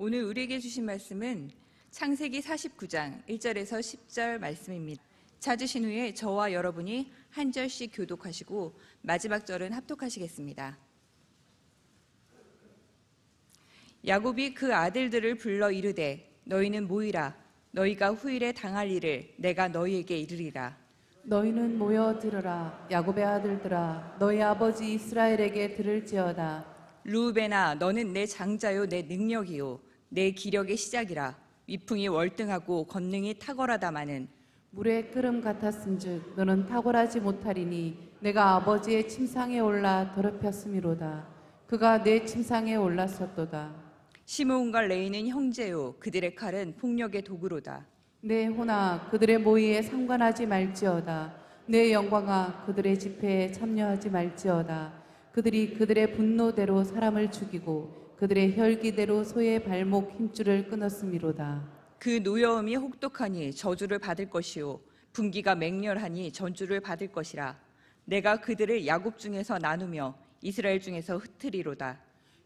오늘 우리에게 주신 말씀은 창세기 49장 1절에서 10절 말씀입니다. 찾으신 후에 저와 여러분이 한 절씩 교독하시고 마지막 절은 합독하시겠습니다. 야곱이 그 아들들을 불러 이르되 너희는 모이라. 너희가 후일에 당할 일을 내가 너희에게 이르리라. 너희는 모여 들으라. 야곱의 아들들아, 너희 아버지 이스라엘에게 들을지어다. 루벤아, 너는 내 장자요 내 능력이요 내 기력의 시작이라. 위풍이 월등하고 권능이 탁월하다마는 물의 끓음 같았은즉 너는 탁월하지 못하리니 내가 아버지의 침상에 올라 더럽혔음이로다. 그가 내 침상에 올랐었도다. 시므온과 레이는 형제요 그들의 칼은 폭력의 도구로다. 내 혼아, 그들의 모의에 상관하지 말지어다. 내 영광아, 그들의 집회에 참여하지 말지어다. 그들이 그들의 분노대로 사람을 죽이고 그들의 혈기대로 소의 발목 힘줄을 끊었음이로다. 그 노여움이 혹독하니 저주를 받을 것이요 분기가 맹렬하니 전주를 받을 것이라. 내가 그들을 야곱 중에서 나누며 이스라엘 중에서 흩으리로다.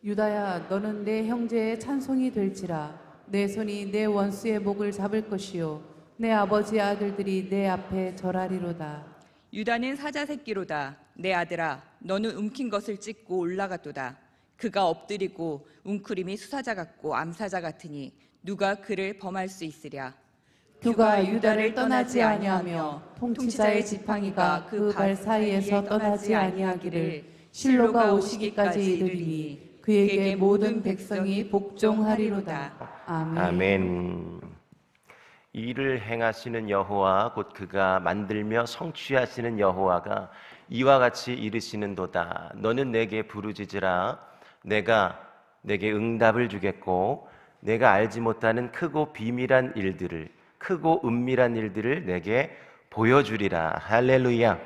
유다야, 너는 내 형제의 찬송이 될지라. 내 손이 내 원수의 목을 잡을 것이요 내 아버지의 아들들이 내 앞에 절하리로다. 유다는 사자 새끼로다. 내 아들아, 너는 움킨 것을 찢고 올라갔도다. 그가 엎드리고 웅크림이 수사자 같고 암사자 같으니 누가 그를 범할 수 있으랴. 그가 유다를 떠나지 아니하며 통치자의 지팡이가 그 발 사이에서 떠나지 아니하기를 실로가 오시기까지 이르리니 그에게 모든 백성이 복종하리로다. 아멘. 아멘. 이 일을 행하시는 여호와 곧 그가 만들며 성취하시는 여호와가 이와 같이 이르시는도다. 너는 내게 부르짖으라. 내가 내게 응답을 주겠고 내가 알지 못하는 크고 비밀한 일들을, 크고 은밀한 일들을 내게 보여주리라. 할렐루야.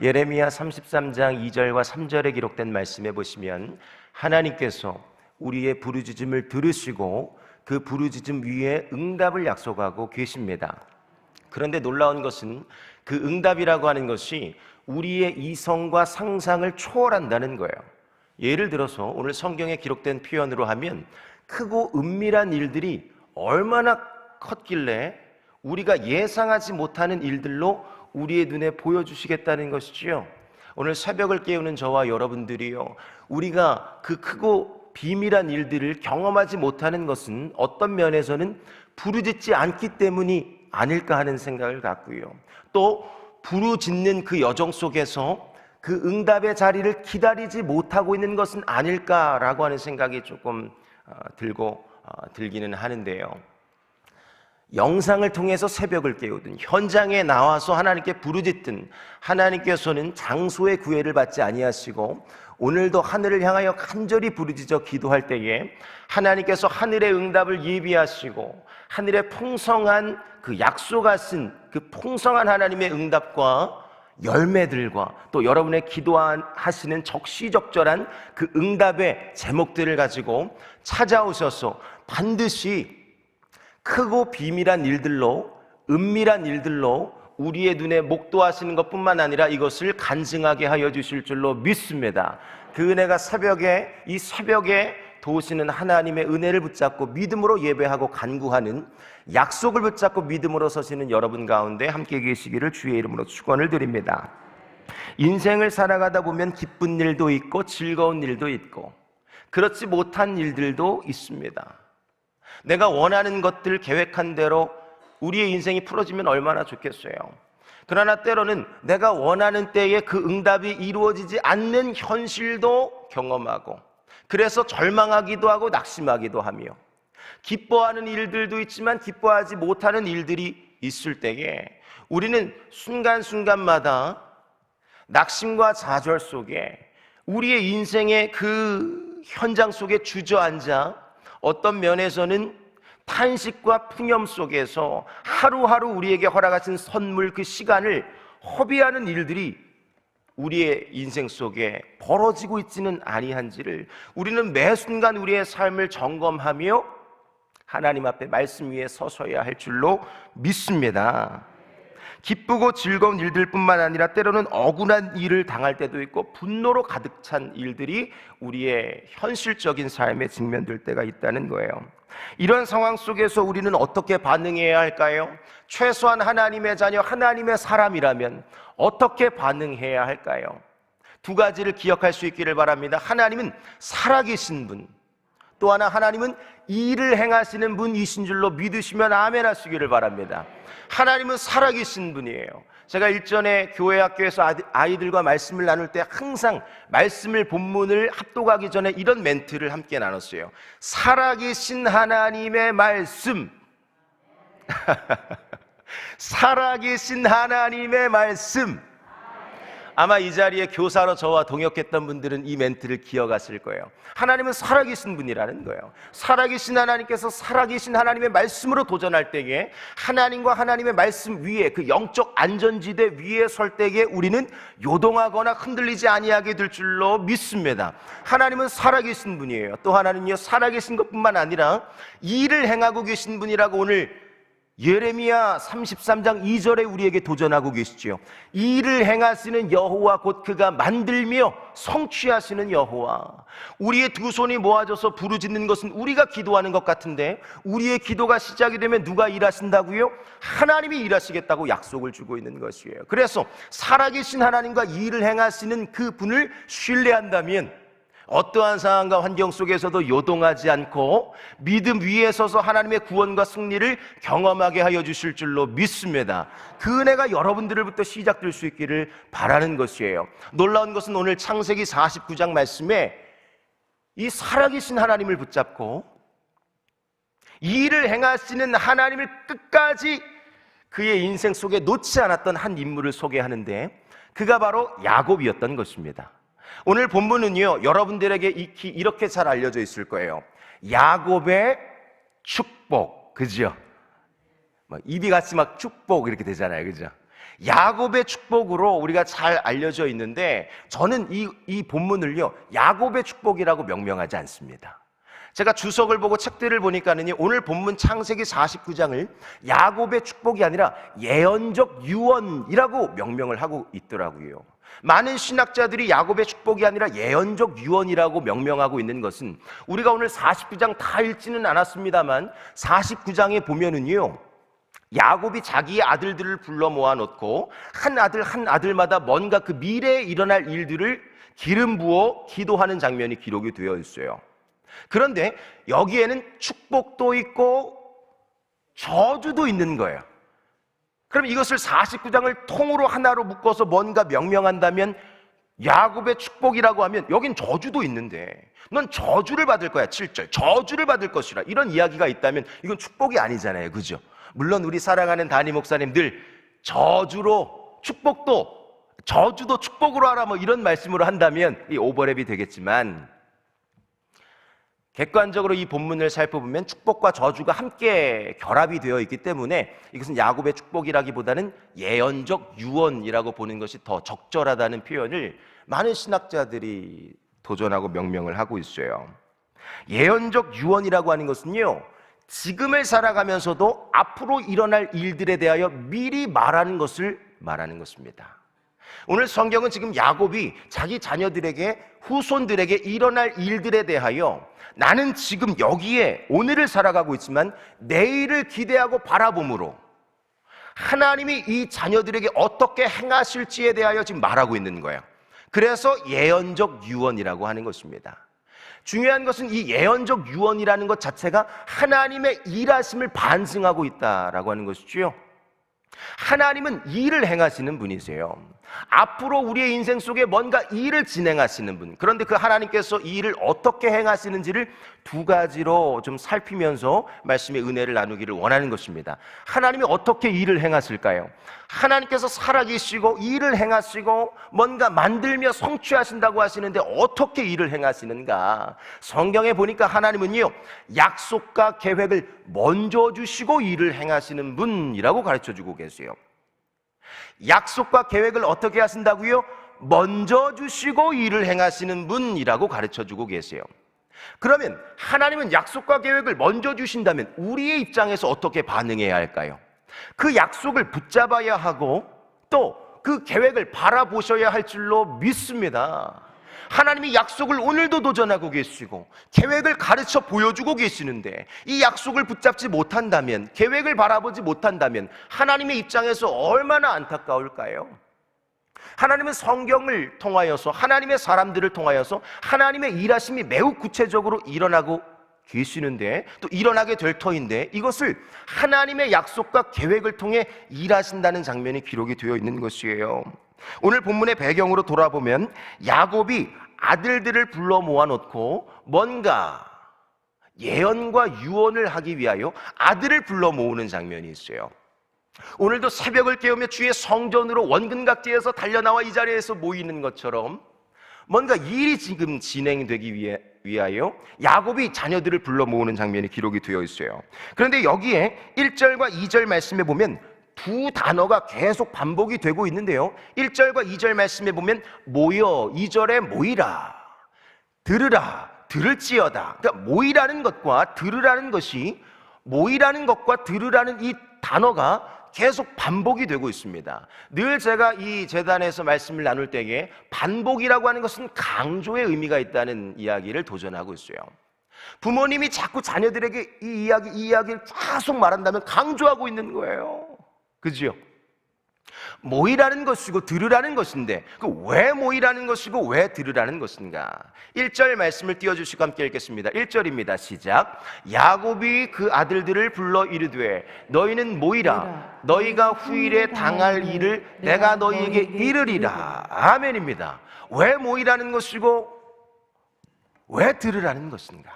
예레미야 33장 2절과 3절에 기록된 말씀에 보시면 하나님께서 우리의 부르짖음을 들으시고 그 부르짖음 위에 응답을 약속하고 계십니다. 그런데 놀라운 것은 그 응답이라고 하는 것이 우리의 이성과 상상을 초월한다는 거예요. 예를 들어서 오늘 성경에 기록된 표현으로 하면 크고 은밀한 일들이 얼마나 컸길래 우리가 예상하지 못하는 일들로 우리의 눈에 보여주시겠다는 것이지요. 오늘 새벽을 깨우는 저와 여러분들이요, 우리가 그 크고 비밀한 일들을 경험하지 못하는 것은 어떤 면에서는 부르짖지 않기 때문이 아닐까 하는 생각을 갖고요, 또 부르짖는 그 여정 속에서 그 응답의 자리를 기다리지 못하고 있는 것은 아닐까라고 하는 생각이 조금 들기는 하는데요. 영상을 통해서 새벽을 깨우든 현장에 나와서 하나님께 부르짖든 하나님께서는 장소의 구애를 받지 아니하시고 오늘도 하늘을 향하여 간절히 부르짖어 기도할 때에 하나님께서 하늘의 응답을 예비하시고 하늘의 풍성한 그 약속하신 그 풍성한 하나님의 응답과 열매들과 또 여러분의 기도하시는 적시적절한 그 응답의 제목들을 가지고 찾아오셔서 반드시 크고 비밀한 일들로, 은밀한 일들로 우리의 눈에 목도하시는 것뿐만 아니라 이것을 간증하게 하여 주실 줄로 믿습니다. 그 은혜가 이 새벽에 도우시는 하나님의 은혜를 붙잡고 믿음으로 예배하고 간구하는, 약속을 붙잡고 믿음으로 서시는 여러분 가운데 함께 계시기를 주의 이름으로 축원을 드립니다. 인생을 살아가다 보면 기쁜 일도 있고 즐거운 일도 있고 그렇지 못한 일들도 있습니다. 내가 원하는 것들, 계획한 대로 우리의 인생이 풀어지면 얼마나 좋겠어요. 그러나 때로는 내가 원하는 때에 그 응답이 이루어지지 않는 현실도 경험하고, 그래서 절망하기도 하고 낙심하기도 하며, 기뻐하는 일들도 있지만 기뻐하지 못하는 일들이 있을 때에 우리는 순간순간마다 낙심과 좌절 속에 우리의 인생의 그 현장 속에 주저앉아 어떤 면에서는 탄식과 푸념 속에서 하루하루 우리에게 허락하신 선물, 그 시간을 허비하는 일들이 우리의 인생 속에 벌어지고 있지는 아니한지를 우리는 매 순간 우리의 삶을 점검하며 하나님 앞에 말씀 위에 서서야 할 줄로 믿습니다. 기쁘고 즐거운 일들뿐만 아니라 때로는 억울한 일을 당할 때도 있고 분노로 가득 찬 일들이 우리의 현실적인 삶에 직면될 때가 있다는 거예요. 이런 상황 속에서 우리는 어떻게 반응해야 할까요? 최소한 하나님의 자녀, 하나님의 사람이라면 어떻게 반응해야 할까요? 두 가지를 기억할 수 있기를 바랍니다. 하나님은 살아계신 분, 또 하나 하나님은 일을 행하시는 분이신 줄로 믿으시면 아멘 하시기를 바랍니다. 하나님은 살아계신 분이에요. 제가 일전에 교회 학교에서 아이들과 말씀을 나눌 때 항상 말씀을 본문을 합독하기 전에 이런 멘트를 함께 나눴어요. 살아계신 하나님의 말씀. 살아계신 하나님의 말씀. 아마 이 자리에 교사로 저와 동역했던 분들은 이 멘트를 기억하실 거예요. 하나님은 살아계신 분이라는 거예요. 살아계신 하나님께서 살아계신 하나님의 말씀으로 도전할 때에 하나님과 하나님의 말씀 위에, 그 영적 안전지대 위에 설 때에 우리는 요동하거나 흔들리지 아니하게 될 줄로 믿습니다. 하나님은 살아계신 분이에요. 또 하나는요, 살아계신 것뿐만 아니라 일을 행하고 계신 분이라고 오늘 예레미야 33장 2절에 우리에게 도전하고 계시지요. 일을 행하시는 여호와 곧 그가 만들며 성취하시는 여호와. 우리의 두 손이 모아져서 부르짖는 것은 우리가 기도하는 것 같은데, 우리의 기도가 시작이 되면 누가 일하신다고요? 하나님이 일하시겠다고 약속을 주고 있는 것이에요. 그래서 살아계신 하나님과 일을 행하시는 그 분을 신뢰한다면 어떠한 상황과 환경 속에서도 요동하지 않고 믿음 위에 서서 하나님의 구원과 승리를 경험하게 하여 주실 줄로 믿습니다. 그 은혜가 여러분들부터 시작될 수 있기를 바라는 것이에요. 놀라운 것은 오늘 창세기 49장 말씀에 이 살아계신 하나님을 붙잡고 일을 행하시는 하나님을 끝까지 그의 인생 속에 놓지 않았던 한 인물을 소개하는데, 그가 바로 야곱이었던 것입니다. 오늘 본문은요, 여러분들에게 익히 이렇게 잘 알려져 있을 거예요. 야곱의 축복, 그죠? 입이 같이 막 축복 이렇게 되잖아요, 그죠? 야곱의 축복으로 우리가 잘 알려져 있는데, 저는 이 본문을요, 야곱의 축복이라고 명명하지 않습니다. 제가 주석을 보고 책들을 보니까는요, 오늘 본문 창세기 49장을 야곱의 축복이 아니라 예언적 유언이라고 명명을 하고 있더라고요. 많은 신학자들이 야곱의 축복이 아니라 예언적 유언이라고 명명하고 있는 것은, 우리가 오늘 49장 다 읽지는 않았습니다만 49장에 보면은요, 야곱이 자기의 아들들을 불러 모아놓고 한 아들 한 아들마다 뭔가 그 미래에 일어날 일들을 기름 부어 기도하는 장면이 기록이 되어 있어요. 그런데 여기에는 축복도 있고 저주도 있는 거예요. 그럼 이것을 49장을 통으로 하나로 묶어서 뭔가 명명한다면, 야곱의 축복이라고 하면 여긴 저주도 있는데 넌 저주를 받을 거야. 7절 저주를 받을 것이라, 이런 이야기가 있다면 이건 축복이 아니잖아요, 그죠? 물론 우리 사랑하는 담임 목사님들 저주로 축복도, 저주도 축복으로 하라 뭐 이런 말씀으로 한다면 이 오버랩이 되겠지만, 객관적으로 이 본문을 살펴보면 축복과 저주가 함께 결합이 되어 있기 때문에 이것은 야곱의 축복이라기보다는 예언적 유언이라고 보는 것이 더 적절하다는 표현을 많은 신학자들이 도전하고 명명을 하고 있어요. 예언적 유언이라고 하는 것은요, 지금을 살아가면서도 앞으로 일어날 일들에 대하여 미리 말하는 것을 말하는 것입니다. 오늘 성경은 지금 야곱이 자기 자녀들에게, 후손들에게 일어날 일들에 대하여 나는 지금 여기에 오늘을 살아가고 있지만 내일을 기대하고 바라봄으로 하나님이 이 자녀들에게 어떻게 행하실지에 대하여 지금 말하고 있는 거예요. 그래서 예언적 유언이라고 하는 것입니다. 중요한 것은 이 예언적 유언이라는 것 자체가 하나님의 일하심을 반증하고 있다라고 하는 것이죠. 하나님은 일을 행하시는 분이세요. 앞으로 우리의 인생 속에 뭔가 일을 진행하시는 분. 그런데 그 하나님께서 이 일을 어떻게 행하시는지를 두 가지로 좀 살피면서 말씀의 은혜를 나누기를 원하는 것입니다. 하나님이 어떻게 일을 행하실까요? 하나님께서 살아계시고 일을 행하시고 뭔가 만들며 성취하신다고 하시는데 어떻게 일을 행하시는가? 성경에 보니까 하나님은요, 약속과 계획을 먼저 주시고 일을 행하시는 분이라고 가르쳐주고 계세요. 약속과 계획을 어떻게 하신다고요? 먼저 주시고 일을 행하시는 분이라고 가르쳐주고 계세요. 그러면 하나님은 약속과 계획을 먼저 주신다면 우리의 입장에서 어떻게 반응해야 할까요? 그 약속을 붙잡아야 하고 또 그 계획을 바라보셔야 할 줄로 믿습니다. 하나님이 약속을 오늘도 도전하고 계시고 계획을 가르쳐 보여주고 계시는데 이 약속을 붙잡지 못한다면, 계획을 바라보지 못한다면 하나님의 입장에서 얼마나 안타까울까요? 하나님은 성경을 통하여서, 하나님의 사람들을 통하여서 하나님의 일하심이 매우 구체적으로 일어나고 계시는데, 또 일어나게 될 터인데, 이것을 하나님의 약속과 계획을 통해 일하신다는 장면이 기록이 되어 있는 것이에요. 오늘 본문의 배경으로 돌아보면 야곱이 아들들을 불러 모아놓고 뭔가 예언과 유언을 하기 위하여 아들을 불러 모으는 장면이 있어요. 오늘도 새벽을 깨우며 주의 성전으로 원근각지에서 달려나와 이 자리에서 모이는 것처럼 뭔가 일이 지금 진행되기 위하여 야곱이 자녀들을 불러 모으는 장면이 기록이 되어 있어요. 그런데 여기에 1절과 2절 말씀에 보면 두 단어가 계속 반복이 되고 있는데요, 1절과 2절 말씀에 보면 모여, 2절에 모이라, 들으라, 들을지어다. 그러니까 모이라는 것과 들으라는 것이, 모이라는 것과 들으라는 이 단어가 계속 반복이 되고 있습니다. 늘 제가 이 재단에서 말씀을 나눌 때에 반복이라고 하는 것은 강조의 의미가 있다는 이야기를 도전하고 있어요. 부모님이 자꾸 자녀들에게 이 이야기를 계속 말한다면 강조하고 있는 거예요. 그죠? 모이라는 것이고 들으라는 것인데 왜 모이라는 것이고 왜 들으라는 것인가? 1절 말씀을 띄워주시고 함께 읽겠습니다. 1절입니다. 시작. 야곱이 그 아들들을 불러 이르되 너희는 모이라, 너희가 후일에 당할 일을 내가 너희에게 이르리라. 아멘입니다. 왜 모이라는 것이고 왜 들으라는 것인가?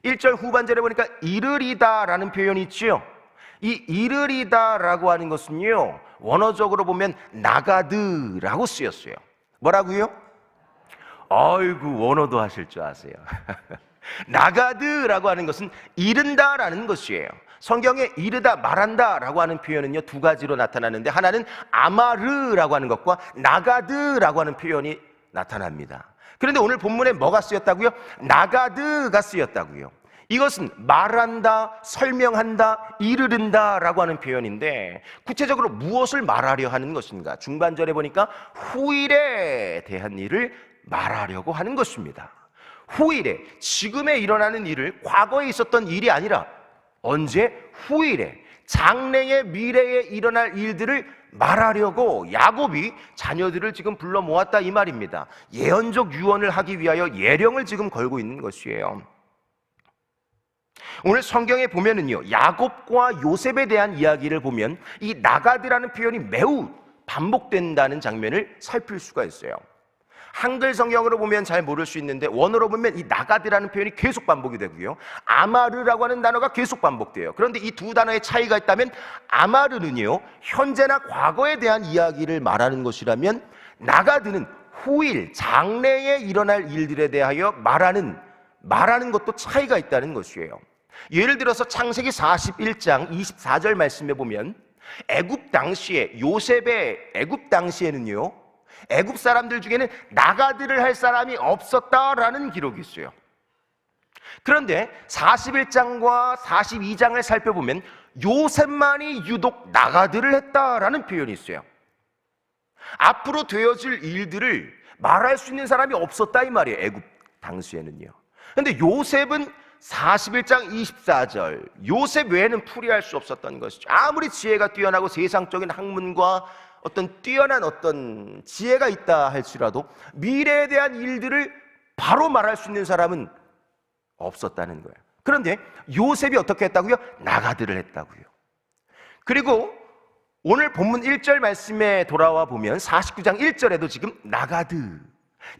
1절 후반절에 보니까 이르리다라는 표현이 있지요. 이 이르리다라고 하는 것은요, 원어적으로 보면 나가드라고 쓰였어요. 뭐라고요? 아이고, 원어도 하실 줄 아세요. 나가드라고 하는 것은 이른다라는 것이에요. 성경에 이르다, 말한다라고 하는 표현은요, 두 가지로 나타나는데, 하나는 아마르라고 하는 것과 나가드라고 하는 표현이 나타납니다. 그런데 오늘 본문에 뭐가 쓰였다고요? 나가드가 쓰였다고요. 이것은 말한다, 설명한다, 이르른다 라고 하는 표현인데 구체적으로 무엇을 말하려 하는 것인가? 중반절에 보니까 후일에 대한 일을 말하려고 하는 것입니다. 후일에, 지금에 일어나는 일을, 과거에 있었던 일이 아니라 언제? 후일에, 장래의 미래에 일어날 일들을 말하려고 야곱이 자녀들을 지금 불러 모았다 이 말입니다. 예언적 유언을 하기 위하여 예령을 지금 걸고 있는 것이에요. 오늘 성경에 보면은요, 야곱과 요셉에 대한 이야기를 보면 이 나가드라는 표현이 매우 반복된다는 장면을 살필 수가 있어요. 한글 성경으로 보면 잘 모를 수 있는데 원어로 보면 이 나가드라는 표현이 계속 반복이 되고요, 아마르라고 하는 단어가 계속 반복돼요. 그런데 이 두 단어의 차이가 있다면 아마르는요, 현재나 과거에 대한 이야기를 말하는 것이라면 나가드는 후일, 장래에 일어날 일들에 대하여 말하는 것도 차이가 있다는 것이에요. 예를 들어서 창세기 41장 24절 말씀에 보면 애굽 당시에, 요셉의 애굽 당시에는요, 애굽 사람들 중에는 나가드를 할 사람이 없었다라는 기록이 있어요. 그런데 41장과 42장을 살펴보면 요셉만이 유독 나가드를 했다라는 표현이 있어요. 앞으로 되어질 일들을 말할 수 있는 사람이 없었다 이 말이에요, 애굽 당시에는요. 그런데 요셉은 41장 24절, 요셉 외에는 풀이할 수 없었던 것이죠. 아무리 지혜가 뛰어나고 세상적인 학문과 어떤 뛰어난 어떤 지혜가 있다 할지라도 미래에 대한 일들을 바로 말할 수 있는 사람은 없었다는 거예요. 그런데 요셉이 어떻게 했다고요? 나가드를 했다고요. 그리고 오늘 본문 1절 말씀에 돌아와 보면 49장 1절에도 지금 나가드,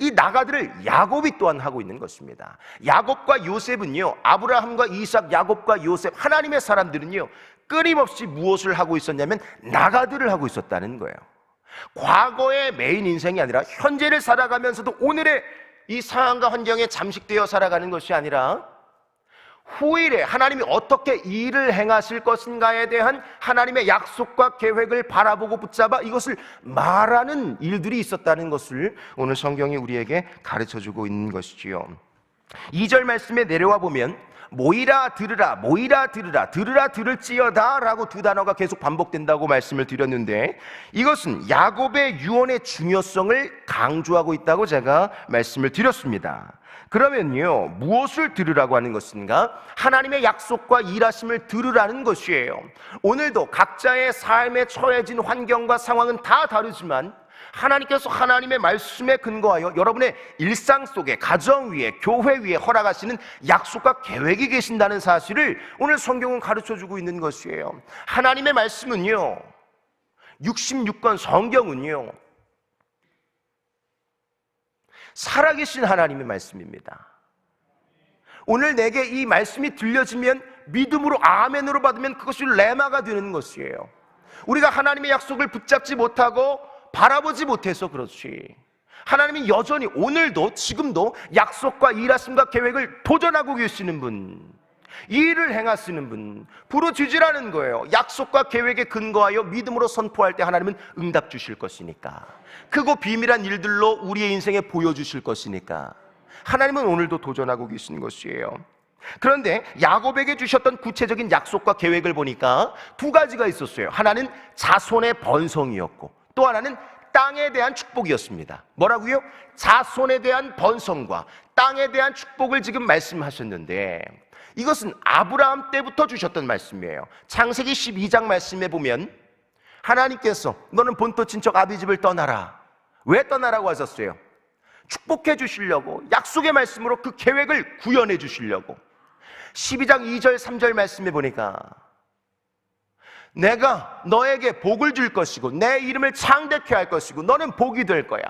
이 나가드를 야곱이 또한 하고 있는 것입니다. 야곱과 요셉은요, 아브라함과 이삭, 야곱과 요셉, 하나님의 사람들은요, 끊임없이 무엇을 하고 있었냐면 나가드를 하고 있었다는 거예요. 과거의 메인 인생이 아니라 현재를 살아가면서도 오늘의 이 상황과 환경에 잠식되어 살아가는 것이 아니라 후일에 하나님이 어떻게 일을 행하실 것인가에 대한 하나님의 약속과 계획을 바라보고 붙잡아 이것을 말하는 일들이 있었다는 것을 오늘 성경이 우리에게 가르쳐주고 있는 것이지요. 2절 말씀에 내려와 보면 모이라 들으라, 모이라 들으라, 들으라 들을지어다 라고 두 단어가 계속 반복된다고 말씀을 드렸는데, 이것은 야곱의 유언의 중요성을 강조하고 있다고 제가 말씀을 드렸습니다. 그러면요, 무엇을 들으라고 하는 것인가? 하나님의 약속과 일하심을 들으라는 것이에요. 오늘도 각자의 삶에 처해진 환경과 상황은 다 다르지만 하나님께서 하나님의 말씀에 근거하여 여러분의 일상 속에, 가정 위에, 교회 위에 허락하시는 약속과 계획이 계신다는 사실을 오늘 성경은 가르쳐주고 있는 것이에요. 하나님의 말씀은요, 66권 성경은요, 살아계신 하나님의 말씀입니다. 오늘 내게 이 말씀이 들려지면 믿음으로 아멘으로 받으면 그것이 레마가 되는 것이에요. 우리가 하나님의 약속을 붙잡지 못하고 바라보지 못해서 그렇지, 하나님이 여전히 오늘도 지금도 약속과 일하심과 계획을 도전하고 계시는 분, 이 일을 행하시는 분, 부르짖으라는 거예요. 약속과 계획에 근거하여 믿음으로 선포할 때 하나님은 응답 주실 것이니까, 크고 비밀한 일들로 우리의 인생에 보여주실 것이니까 하나님은 오늘도 도전하고 계시는 것이에요. 그런데 야곱에게 주셨던 구체적인 약속과 계획을 보니까 두 가지가 있었어요. 하나는 자손의 번성이었고 또 하나는 땅에 대한 축복이었습니다. 뭐라고요? 자손에 대한 번성과 땅에 대한 축복을 지금 말씀하셨는데, 이것은 아브라함 때부터 주셨던 말씀이에요. 창세기 12장 말씀에 보면 하나님께서 너는 본토 친척 아비집을 떠나라. 왜 떠나라고 하셨어요? 축복해 주시려고, 약속의 말씀으로 그 계획을 구현해 주시려고. 12장 2절 3절 말씀에 보니까 내가 너에게 복을 줄 것이고 내 이름을 창대케 할 것이고 너는 복이 될 거야.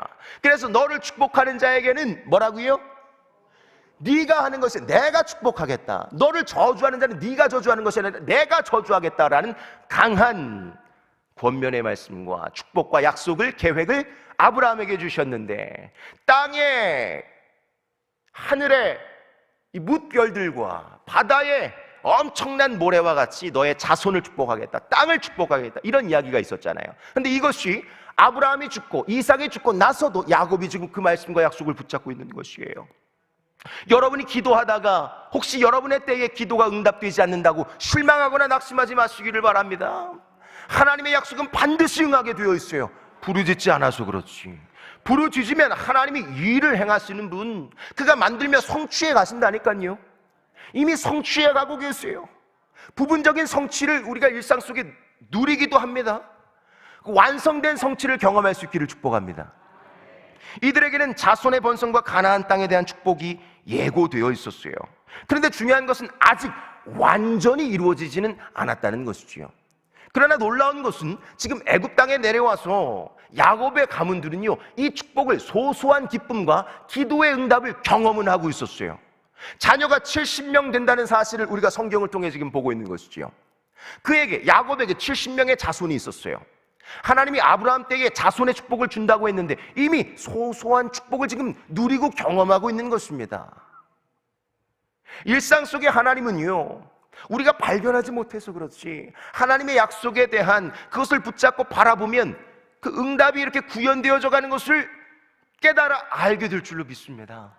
그래서 너를 축복하는 자에게는 뭐라고요? 네가 하는 것이 내가 축복하겠다. 너를 저주하는 자는 네가 저주하는 것이 아니라 내가 저주하겠다라는 강한 권면의 말씀과 축복과 약속을, 계획을 아브라함에게 주셨는데, 땅에, 하늘에 이 뭇별들과 바다에 엄청난 모래와 같이 너의 자손을 축복하겠다, 땅을 축복하겠다, 이런 이야기가 있었잖아요. 근데 이것이 아브라함이 죽고 이삭이 죽고 나서도 야곱이 지금 그 말씀과 약속을 붙잡고 있는 것이에요. 여러분이 기도하다가 혹시 여러분의 때에 기도가 응답되지 않는다고 실망하거나 낙심하지 마시기를 바랍니다. 하나님의 약속은 반드시 응하게 되어 있어요. 부르짖지 않아서 그렇지. 부르짖으면 하나님이 일을 행하시는 분, 그가 만들며 성취해 가신다니까요. 이미 성취해 가고 계세요. 부분적인 성취를 우리가 일상 속에 누리기도 합니다. 완성된 성취를 경험할 수 있기를 축복합니다. 이들에게는 자손의 번성과 가나안 땅에 대한 축복이 예고되어 있었어요. 그런데 중요한 것은 아직 완전히 이루어지지는 않았다는 것이지요. 그러나 놀라운 것은 지금 애굽 땅에 내려와서 야곱의 가문들은요, 이 축복을, 소소한 기쁨과 기도의 응답을 경험은 하고 있었어요. 자녀가 70명 된다는 사실을 우리가 성경을 통해 지금 보고 있는 것이지요. 그에게, 야곱에게 70명의 자손이 있었어요. 하나님이 아브라함 때에 자손의 축복을 준다고 했는데 이미 소소한 축복을 지금 누리고 경험하고 있는 것입니다. 일상 속에 하나님은요, 우리가 발견하지 못해서 그렇지, 하나님의 약속에 대한 그것을 붙잡고 바라보면 그 응답이 이렇게 구현되어져 가는 것을 깨달아 알게 될 줄로 믿습니다.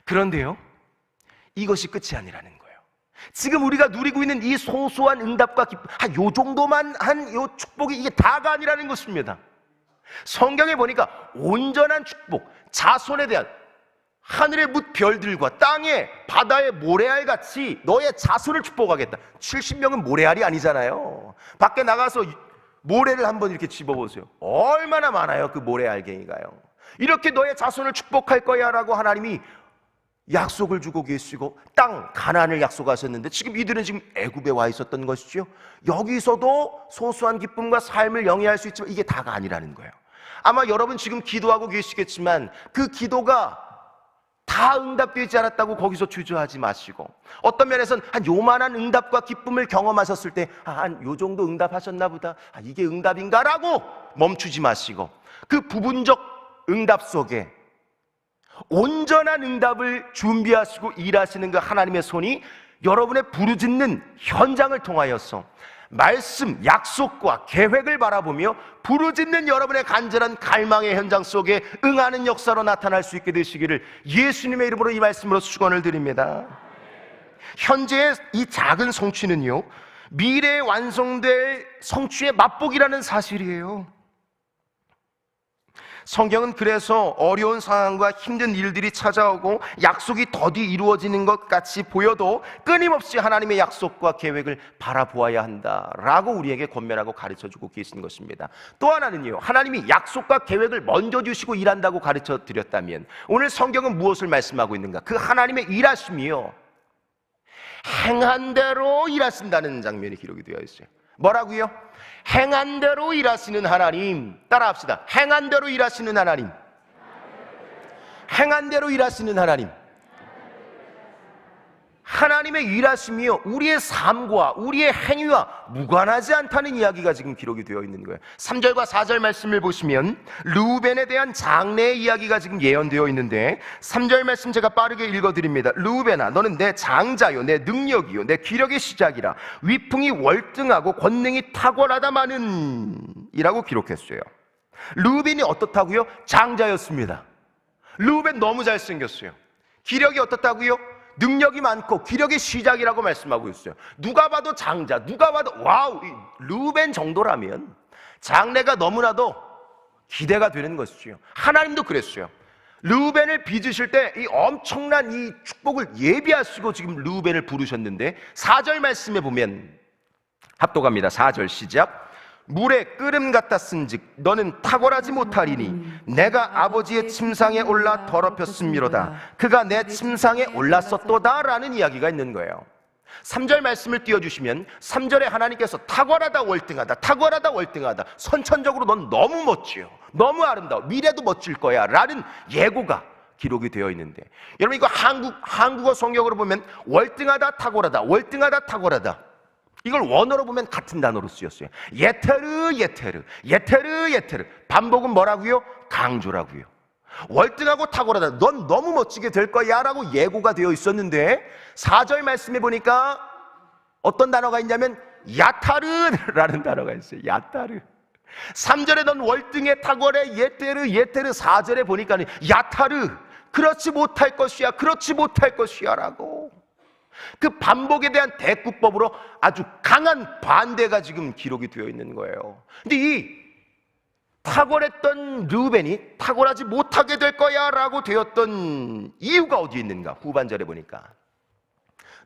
그런데요, 이것이 끝이 아니라는 거예요. 지금 우리가 누리고 있는 이 소소한 응답과 기쁨, 요 정도만 한 요 축복이 이게 다가 아니라는 것입니다. 성경에 보니까 온전한 축복, 자손에 대한, 하늘의 뭇별들과 땅에 바다의 모래알 같이 너의 자손을 축복하겠다. 70명은 모래알이 아니잖아요. 밖에 나가서 모래를 한번 이렇게 집어보세요. 얼마나 많아요, 그 모래알갱이가요. 이렇게 너의 자손을 축복할 거야 라고 하나님이 약속을 주고 계시고 땅 가나안을 약속하셨는데 지금 이들은 지금 애굽에 와 있었던 것이죠. 여기서도 소소한 기쁨과 삶을 영위할 수 있지만 이게 다가 아니라는 거예요. 아마 여러분 지금 기도하고 계시겠지만 그 기도가 다 응답되지 않았다고 거기서 주저하지 마시고, 어떤 면에서는 한 요만한 응답과 기쁨을 경험하셨을 때 한 요 정도 응답하셨나 보다, 이게 응답인가 라고 멈추지 마시고 그 부분적 응답 속에 온전한 응답을 준비하시고 일하시는 그 하나님의 손이 여러분의 부르짖는 현장을 통하여서 말씀, 약속과 계획을 바라보며 부르짖는 여러분의 간절한 갈망의 현장 속에 응하는 역사로 나타날 수 있게 되시기를 예수님의 이름으로 이 말씀으로 축원을 드립니다. 현재의 이 작은 성취는요, 미래에 완성될 성취의 맛보기라는 사실이에요. 성경은 그래서 어려운 상황과 힘든 일들이 찾아오고 약속이 더디 이루어지는 것 같이 보여도 끊임없이 하나님의 약속과 계획을 바라보아야 한다라고 우리에게 권면하고 가르쳐주고 계신 것입니다. 또 하나는요, 하나님이 약속과 계획을 먼저 주시고 일한다고 가르쳐 드렸다면 오늘 성경은 무엇을 말씀하고 있는가? 그 하나님의 일하심이요, 행한 대로 일하신다는 장면이 기록이 되어 있어요. 뭐라고요? 행한 대로 일하시는 하나님. 따라합시다. 행한 대로 일하시는 하나님. 행한 대로 일하시는 하나님. 하나님의 일하심이요, 우리의 삶과 우리의 행위와 무관하지 않다는 이야기가 지금 기록이 되어 있는 거예요. 3절과 4절 말씀을 보시면 르우벤에 대한 장래의 이야기가 지금 예언되어 있는데, 3절 말씀 제가 빠르게 읽어드립니다. 르우벤아, 너는 내 장자요, 내 능력이요, 내 기력의 시작이라. 위풍이 월등하고 권능이 탁월하다마는 이라고 기록했어요. 르우벤이 어떻다고요? 장자였습니다. 르우벤 너무 잘생겼어요. 기력이 어떻다고요? 능력이 많고 기력의 시작이라고 말씀하고 있어요. 누가 봐도 장자, 누가 봐도 와우, 르우벤 정도라면 장래가 너무나도 기대가 되는 것이죠. 하나님도 그랬어요. 르우벤을 빚으실 때 이 엄청난 이 축복을 예비하시고 지금 르우벤을 부르셨는데, 4절 말씀에 보면 합독합니다. 4절 시작. 물에 끓음 같았은즉 너는 탁월하지 못하리니 내가 아버지의 침상에 올라 더럽혔음이로다. 그가 내 침상에 올랐었도다 라는 이야기가 있는 거예요. 3절 말씀을 띄워주시면 3절에 하나님께서 탁월하다 월등하다, 탁월하다 월등하다, 선천적으로 넌 너무 멋지요, 너무 아름다워, 미래도 멋질 거야 라는 예고가 기록이 되어 있는데, 여러분 이거 한국어 성경으로 보면 월등하다 탁월하다, 월등하다 탁월하다, 이걸 원어로 보면 같은 단어로 쓰였어요. 예테르 예테르, 예테르 예테르. 반복은 뭐라고요? 강조라고요. 월등하고 탁월하다, 넌 너무 멋지게 될 거야 라고 예고가 되어 있었는데, 4절 말씀해 보니까 어떤 단어가 있냐면 야타르라는 단어가 있어요. 야타르. 3절에 넌 월등해 탁월해 예테르 예테르, 4절에 보니까 야타르, 그렇지 못할 것이야, 그렇지 못할 것이야 라고, 그 반복에 대한 대꾸법으로 아주 강한 반대가 지금 기록이 되어 있는 거예요. 근데 이 탁월했던 르우벤이 탁월하지 못하게 될 거야 라고 되었던 이유가 어디에 있는가? 후반절에 보니까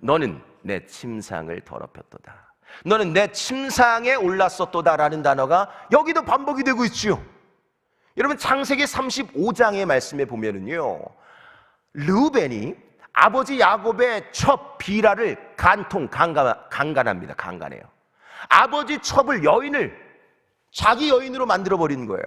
너는 내 침상을 더럽혔도다, 너는 내 침상에 올랐었도다 라는 단어가 여기도 반복이 되고 있지요. 여러분 창세기 35장의 말씀에 보면은요, 르우벤이 아버지 야곱의 첩 비라를 강간합니다. 강간해요. 아버지 첩을, 여인을 자기 여인으로 만들어버리는 거예요.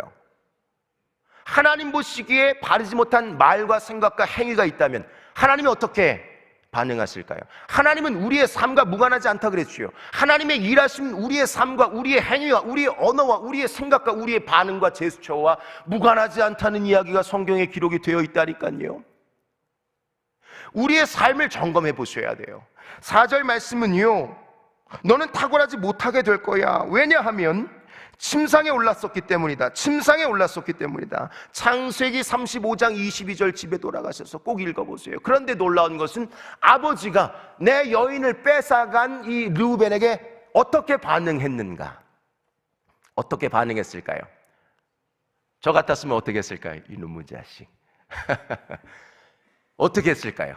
하나님 보시기에 바르지 못한 말과 생각과 행위가 있다면 하나님이 어떻게 반응하실까요? 하나님은 우리의 삶과 무관하지 않다 그랬지요. 하나님의 일하심 우리의 삶과 우리의 행위와 우리의 언어와 우리의 생각과 우리의 반응과 제스처와 무관하지 않다는 이야기가 성경에 기록이 되어 있다니까요. 우리의 삶을 점검해 보셔야 돼요. 4절 말씀은요, 너는 탁월하지 못하게 될 거야. 왜냐하면 침상에 올랐었기 때문이다. 침상에 올랐었기 때문이다. 창세기 35장 22절 집에 돌아가셔서 꼭 읽어보세요. 그런데 놀라운 것은 아버지가 내 여인을 뺏어간 이 르우벤에게 어떻게 반응했는가? 어떻게 반응했을까요? 저 같았으면 어떻게 했을까요? 이놈의 자식. 어떻게 했을까요?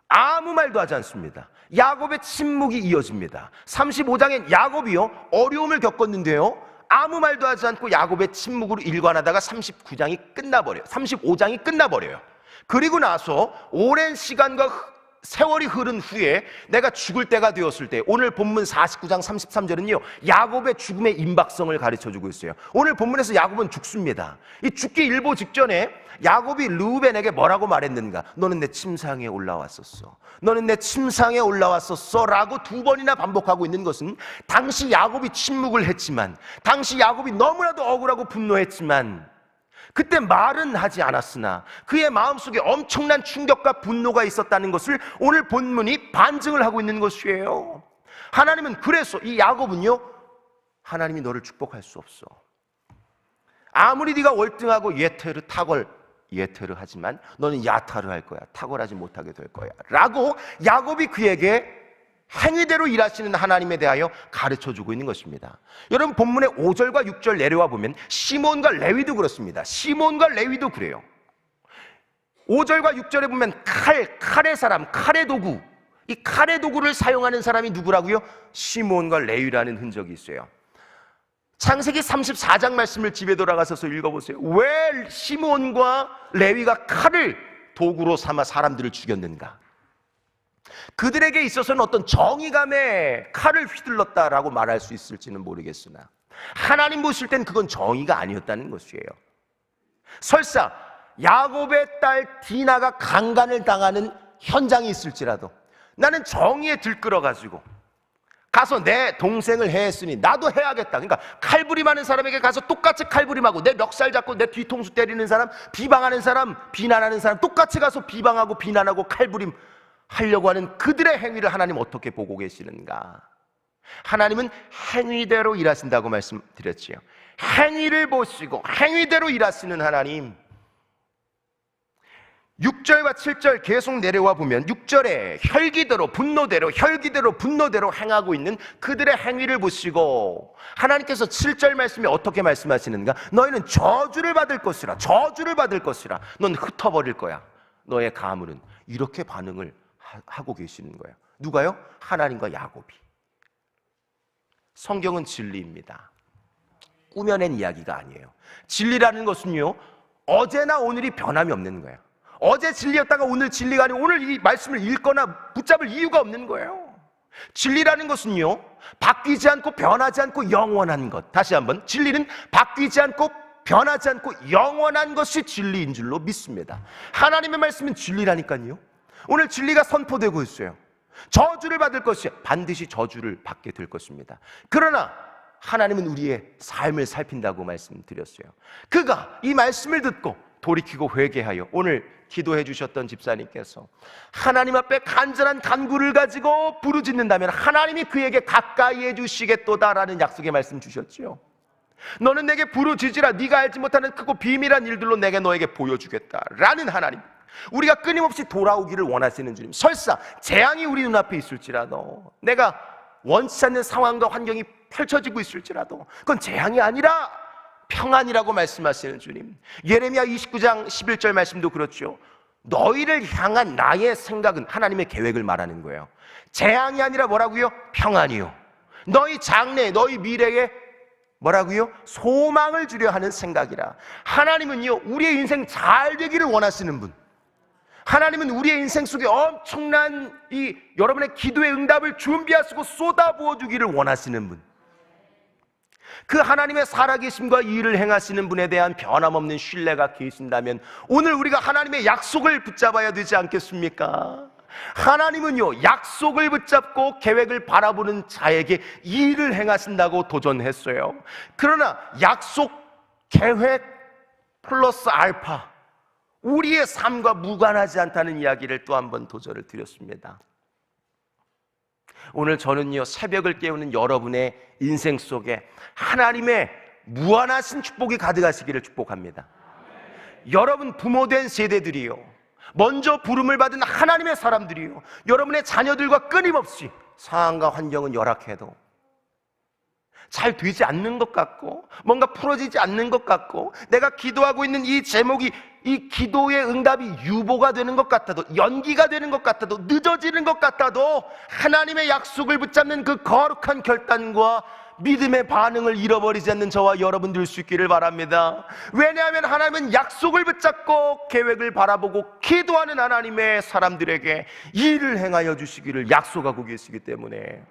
아무 말도 하지 않습니다. 야곱의 침묵이 이어집니다. 35장엔 야곱이요, 어려움을 겪었는데요, 아무 말도 하지 않고 야곱의 침묵으로 일관하다가 39장이 끝나버려요. 35장이 끝나버려요. 그리고 나서 오랜 시간과 세월이 흐른 후에 내가 죽을 때가 되었을 때, 오늘 본문 49장 33절은요 야곱의 죽음의 임박성을 가르쳐주고 있어요. 오늘 본문에서 야곱은 죽습니다. 이 죽기 일보 직전에 야곱이 르우벤에게 뭐라고 말했는가? 너는 내 침상에 올라왔었어, 너는 내 침상에 올라왔었어 라고 2번이나 반복하고 있는 것은, 당시 야곱이 침묵을 했지만, 당시 야곱이 너무나도 억울하고 분노했지만 그때 말은 하지 않았으나 그의 마음속에 엄청난 충격과 분노가 있었다는 것을 오늘 본문이 반증을 하고 있는 것이에요. 하나님은 그래서 이 야곱은요, 하나님이 너를 축복할 수 없어. 아무리 네가 월등하고 예테르 탁월 예테르 하지만 너는 야타르 할 거야. 탁월하지 못하게 될 거야 라고 야곱이 그에게 행위대로 일하시는 하나님에 대하여 가르쳐주고 있는 것입니다. 여러분 본문의 5절과 6절 내려와 보면 시몬과 레위도 그렇습니다. 시몬과 레위도 그래요. 5절과 6절에 보면 칼의 사람, 칼의 도구, 이 칼의 도구를 사용하는 사람이 누구라고요? 시몬과 레위라는 흔적이 있어요. 창세기 34장 말씀을 집에 돌아가셔서 읽어보세요. 왜 시몬과 레위가 칼을 도구로 삼아 사람들을 죽였는가? 그들에게 있어서는 어떤 정의감에 칼을 휘둘렀다라고 말할 수 있을지는 모르겠으나 하나님 보실 땐 그건 정의가 아니었다는 것이에요. 설사 야곱의 딸 디나가 강간을 당하는 현장이 있을지라도 나는 정의에 들끓어가지고 가서 내 동생을 해했으니 나도 해야겠다. 그러니까 칼부림하는 사람에게 가서 똑같이 칼부림하고 내 멱살 잡고 내 뒤통수 때리는 사람, 비방하는 사람, 비난하는 사람 똑같이 가서 비방하고 비난하고 칼부림 하려고 하는 그들의 행위를 하나님 어떻게 보고 계시는가? 하나님은 행위대로 일하신다고 말씀드렸지요. 행위를 보시고 행위대로 일하시는 하나님. 6절과 7절 계속 내려와 보면 6절에 혈기대로 분노대로 행하고 있는 그들의 행위를 보시고 하나님께서 7절 말씀에 어떻게 말씀하시는가? 너희는 저주를 받을 것이라. 넌 흩어버릴 거야. 너의 가물은. 이렇게 반응을 하고 계시는 거예요. 누가요? 하나님과 야곱이. 성경은 진리입니다. 꾸며낸 이야기가 아니에요. 진리라는 것은요, 어제나 오늘이 변함이 없는 거예요. 어제 진리였다가 오늘 진리가 아니고 오늘 이 말씀을 읽거나 붙잡을 이유가 없는 거예요. 진리라는 것은요, 바뀌지 않고 변하지 않고 영원한 것. 다시 한번, 진리는 바뀌지 않고 변하지 않고 영원한 것이 진리인 줄로 믿습니다. 하나님의 말씀은 진리라니까요. 오늘 진리가 선포되고 있어요. 저주를 받을 것이야. 반드시 저주를 받게 될 것입니다. 그러나 하나님은 우리의 삶을 살핀다고 말씀드렸어요. 그가 이 말씀을 듣고 돌이키고 회개하여 오늘 기도해 주셨던 집사님께서 하나님 앞에 간절한 간구를 가지고 부르짖는다면 하나님이 그에게 가까이 해주시겠도다라는 약속의 말씀 주셨지요. 너는 내게 부르짖으라. 네가 알지 못하는 크고 비밀한 일들로 내게 너에게 보여주겠다라는 하나님. 우리가 끊임없이 돌아오기를 원하시는 주님. 설사 재앙이 우리 눈앞에 있을지라도, 내가 원치 않는 상황과 환경이 펼쳐지고 있을지라도 그건 재앙이 아니라 평안이라고 말씀하시는 주님. 예레미야 29장 11절 말씀도 그렇죠. 너희를 향한 나의 생각은, 하나님의 계획을 말하는 거예요. 재앙이 아니라 뭐라고요? 평안이요. 너희 장래, 너희 미래에 뭐라고요? 소망을 주려 하는 생각이라. 하나님은요, 우리의 인생 잘 되기를 원하시는 분. 하나님은 우리의 인생 속에 엄청난 이 여러분의 기도의 응답을 준비하시고 쏟아부어 주기를 원하시는 분. 그 하나님의 살아계심과 이 일을 행하시는 분에 대한 변함없는 신뢰가 계신다면 오늘 우리가 하나님의 약속을 붙잡아야 되지 않겠습니까? 하나님은요, 약속을 붙잡고 계획을 바라보는 자에게 이 일을 행하신다고 도전했어요. 그러나 약속, 계획 플러스 알파, 우리의 삶과 무관하지 않다는 이야기를 또 한 번 도전을 드렸습니다. 오늘 저는요, 새벽을 깨우는 여러분의 인생 속에 하나님의 무한하신 축복이 가득하시기를 축복합니다. 여러분 부모된 세대들이요, 먼저 부름을 받은 하나님의 사람들이요, 여러분의 자녀들과 끊임없이 상황과 환경은 열악해도 잘 되지 않는 것 같고 뭔가 풀어지지 않는 것 같고 내가 기도하고 있는 이 제목이, 이 기도의 응답이 유보가 되는 것 같아도, 연기가 되는 것 같아도, 늦어지는 것 같아도 하나님의 약속을 붙잡는 그 거룩한 결단과 믿음의 반응을 잃어버리지 않는 저와 여러분 될 수 있기를 바랍니다. 왜냐하면 하나님은 약속을 붙잡고 계획을 바라보고 기도하는 하나님의 사람들에게 일을 행하여 주시기를 약속하고 계시기 때문에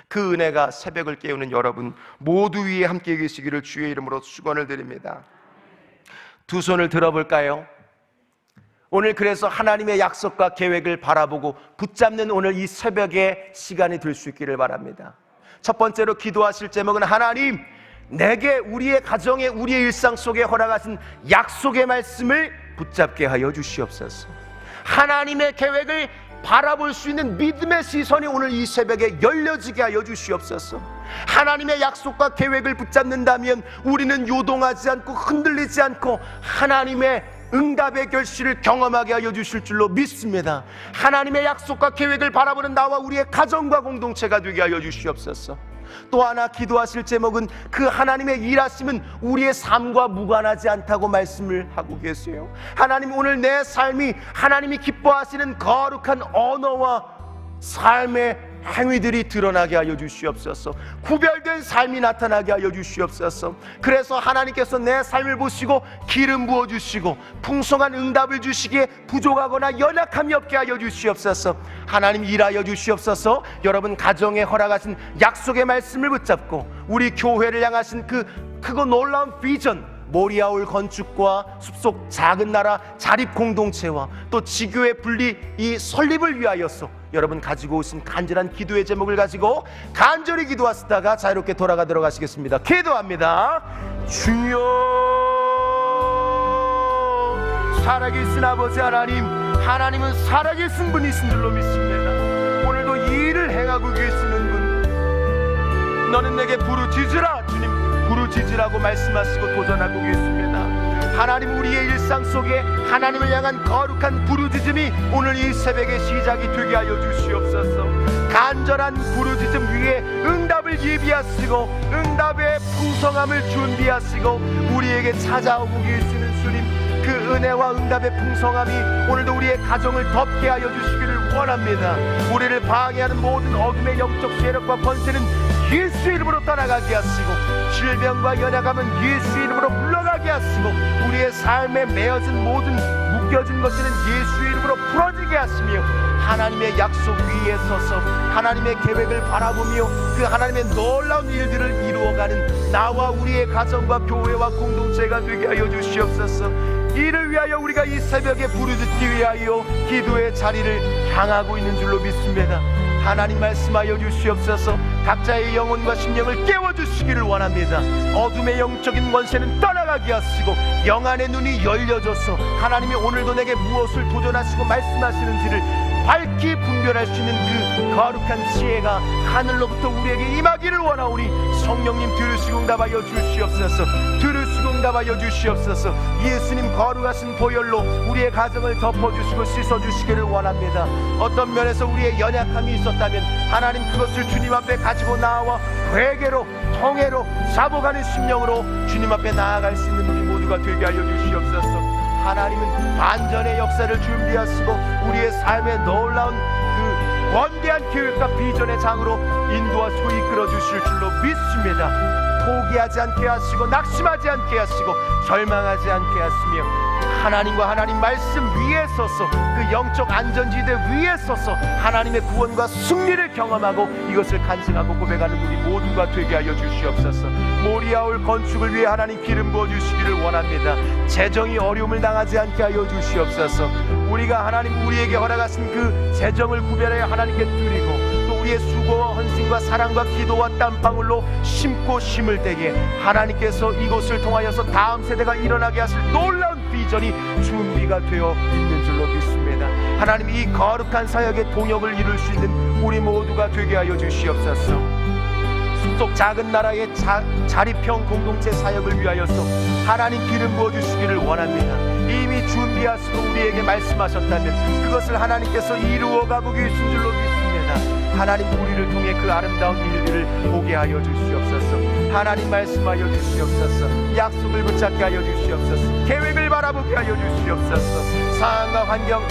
그 은혜가 새벽을 깨우는 여러분 모두 위에 함께 계시기를 주의 이름으로 축원을 드립니다. 두 손을 들어볼까요? 오늘 그래서 하나님의 약속과 계획을 바라보고 붙잡는 오늘 이 새벽의 시간이 될 수 있기를 바랍니다. 첫 번째로 기도하실 제목은 하나님, 내게 우리의 가정에 우리의 일상 속에 허락하신 약속의 말씀을 붙잡게 하여 주시옵소서. 하나님의 계획을 바라볼 수 있는 믿음의 시선이 오늘 이 새벽에 열려지게 하여 주시옵소서. 하나님의 약속과 계획을 붙잡는다면 우리는 요동하지 않고 흔들리지 않고 하나님의 응답의 결실을 경험하게 하여 주실 줄로 믿습니다. 하나님의 약속과 계획을 바라보는 나와 우리의 가정과 공동체가 되게 하여 주시옵소서. 또 하나 기도하실 제목은 그 하나님의 일하심은 우리의 삶과 무관하지 않다고 말씀을 하고 계세요. 하나님, 오늘 내 삶이 하나님이 기뻐하시는 거룩한 언어와 삶의 행위들이 드러나게 하여 주시옵소서. 구별된 삶이 나타나게 하여 주시옵소서. 그래서 하나님께서 내 삶을 보시고 기름 부어주시고 풍성한 응답을 주시기에 부족하거나 연약함이 없게 하여 주시옵소서. 하나님, 일하여 주시옵소서. 여러분 가정에 허락하신 약속의 말씀을 붙잡고 우리 교회를 향하신 그 크고 놀라운 비전, 모리아올 건축과 숲속 작은 나라 자립 공동체와 또 지교회 분리 이 설립을 위하여서 여러분 가지고 오신 간절한 기도의 제목을 가지고 간절히 기도하시다가 자유롭게 돌아가도록 하시겠습니다. 기도합니다. 주여, 살아계신 아버지 하나님, 하나님은 살아계신 분이신 줄로 믿습니다. 오늘도 이 일을 행하고 계시는 분, 너는 내게 부르짖으라. 주님 부르짖으라고 말씀하시고 도전하고 계십니다. 하나님, 우리의 일상 속에 하나님을 향한 거룩한 부르짖음이 오늘 이 새벽의 시작이 되게 하여 주시옵소서. 간절한 부르짖음 위에 응답을 예비하시고 응답의 풍성함을 준비하시고 우리에게 찾아오고 계시는 주님, 그 은혜와 응답의 풍성함이 오늘도 우리의 가정을 덮게 하여 주시기를 원합니다. 우리를 방해하는 모든 어둠의 영적 세력과 권세는 예수 이름으로 떠나가게 하시고 질병과 연약함은 예수 이름으로 물러가게 하시고 우리의 삶에 매어진 모든 묶여진 것들은 예수 이름으로 풀어지게 하시며 하나님의 약속 위에 서서 하나님의 계획을 바라보며 그 하나님의 놀라운 일들을 이루어가는 나와 우리의 가정과 교회와 공동체가 되게 하여 주시옵소서. 이를 위하여 우리가 이 새벽에 부르짖기 위하여 기도의 자리를 향하고 있는 줄로 믿습니다. 하나님, 말씀하여 주시옵소서. 각자의 영혼과 심령을 깨워주시기를 원합니다. 어둠의 영적인 권세는 떠나가게 하시고 영안의 눈이 열려져서 하나님이 오늘도 내게 무엇을 도전하시고 말씀하시는지를 밝히 분별할 수 있는 그 거룩한 지혜가 하늘로부터 우리에게 임하기를 원하오니 성령님 들으시고 응답하여 주시옵소서. 들으시고 응답하여 주시옵소서. 예수님 거룩하신 보혈로 우리의 가정을 덮어주시고 씻어주시기를 원합니다. 어떤 면에서 우리의 연약함이 있었다면 하나님, 그것을 주님 앞에 가지고 나와 회개로 통회로 사복하는 심령으로 주님 앞에 나아갈 수 있는 우리 모두가 되게 하여 주시옵소서. 하나님은 반전의 역사를 준비하시고 우리의 삶에 놀라운 그 원대한 계획과 비전의 장으로 인도하시고 이끌어 주실 줄로 믿습니다. 포기하지 않게 하시고 낙심하지 않게 하시고 절망하지 않게 하시며 하나님과 하나님 말씀 위에 서서 그 영적 안전지대 위에 서서 하나님의 구원과 승리를 경험하고 이것을 간증하고 고백하는 우리 모두가 되게 하여 주시옵소서. 모리아올 건축을 위해 하나님 기름 부어주시기를 원합니다. 재정이 어려움을 당하지 않게 하여 주시옵소서. 우리가 하나님 우리에게 허락하신 그 재정을 구별하여 하나님께 드리고 또 우리의 수고와 헌신과 사랑과 기도와 땀방울로 심고 심을 때에 하나님께서 이곳을 통하여서 다음 세대가 일어나게 하실 놀라운 비전이 준비가 되어 있는 줄로 믿습니다. 하나님, 이 거룩한 사역의 동역을 이룰 수 있는 우리 모두가 되게 하여 주시옵소서. 숲속 작은 나라의 자립형 공동체 사역을 위하여서 하나님 기름 부어주시기를 원합니다. 이미 준비하시고 우리에게 말씀하셨다면 그것을 하나님께서 이루어가고 계신 줄로 믿습니다. 하나님, 우리를 통해 그 아름다운 일들을 보게 하여 주시옵소서. 하나님, 말씀하여 주시옵소서. 약속을 붙잡게 하여 주시옵소서. 계획을 바라보게 하여 주시옵소서. 상황과 환경,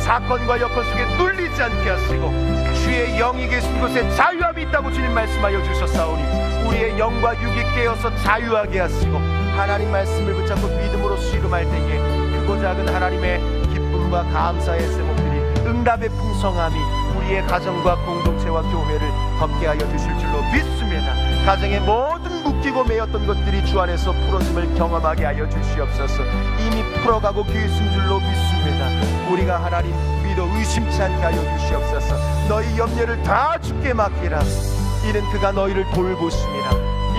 사건과 여건 속에 눌리지 않게 하시고 주의 영이 계신 곳에 자유함이 있다고 주님 말씀하여 주셨사오니 우리의 영과 육이 깨어서 자유하게 하시고 하나님 말씀을 붙잡고 믿음으로 씨름할 때에 크고 작은 하나님의 기쁨과 감사의 제목들이 응답의 풍성함이 우리의 가정과 공동체와 교회를 덮게 하여 주실 줄로 믿습니다. 가정의 모든 묶이고 매였던 것들이 주 안에서 풀어짐을 경험하게 하여 주시옵소서. 이미 풀어가고 계신 줄로 믿습니다. 우리가 하나님 믿어 의심치 않게 하여 주시옵소서. 너희 염려를 다 주께 맡기라. 이는 그가 너희를 돌보심이라.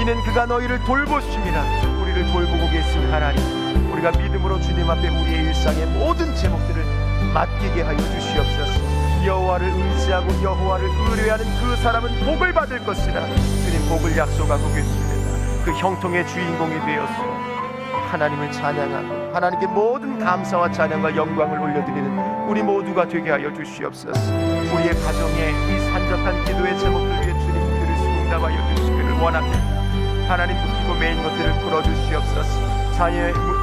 이는 그가 너희를 돌보심이라. 우리를 돌보고 계신 하나님, 우리가 믿음으로 주님 앞에 우리의 일상의 모든 제목들을 맡기게 하여 주시옵소서. 여호와를 의지하고 여호와를 의뢰하는 그 사람은 복을 받을 것이라. 주님 복을 약속하고 계십니다. 그 형통의 주인공이 되었소. 하나님을 찬양하고 하나님께 모든 감사와 찬양과 영광을 올려드리는 우리 모두가 되게 하여 주시옵소서. 우리의 가정에 이 산적한 기도의 제목들 위해 주님 그를 응답하여 주시기를 원합니다. 하나님 묻히고 매인 것들을 풀어주시옵소서.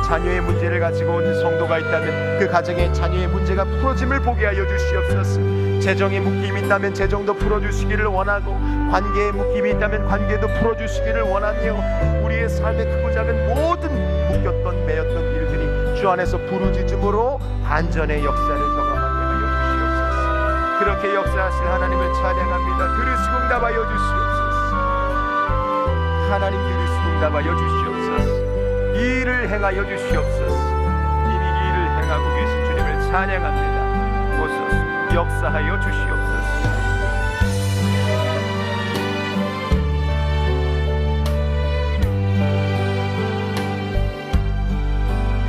자녀의 문제를 가지고 온 성도가 있다면 그 가정의 자녀의 문제가 풀어짐을 보게 하여 주시옵소서. 재정에 묶임이 있다면 재정도 풀어주시기를 원하고 관계에 묶임이 있다면 관계도 풀어주시기를 원하며 우리의 삶의 크고 작은 모든 묶였던 매였던 일들이 주 안에서 부르짖음으로 반전의 역사를 경험하게 하여 주시옵소서. 그렇게 역사하실 하나님을 찬양합니다. 들으시고 응답하여 주시옵소서. 하나님 들으시고 응답하여 주시옵소서. 이 일을 행하여 주시옵소서. 이미 이 일을 행하고 계신 주님을 찬양합니다. 오소서 역사하여 주시옵소서.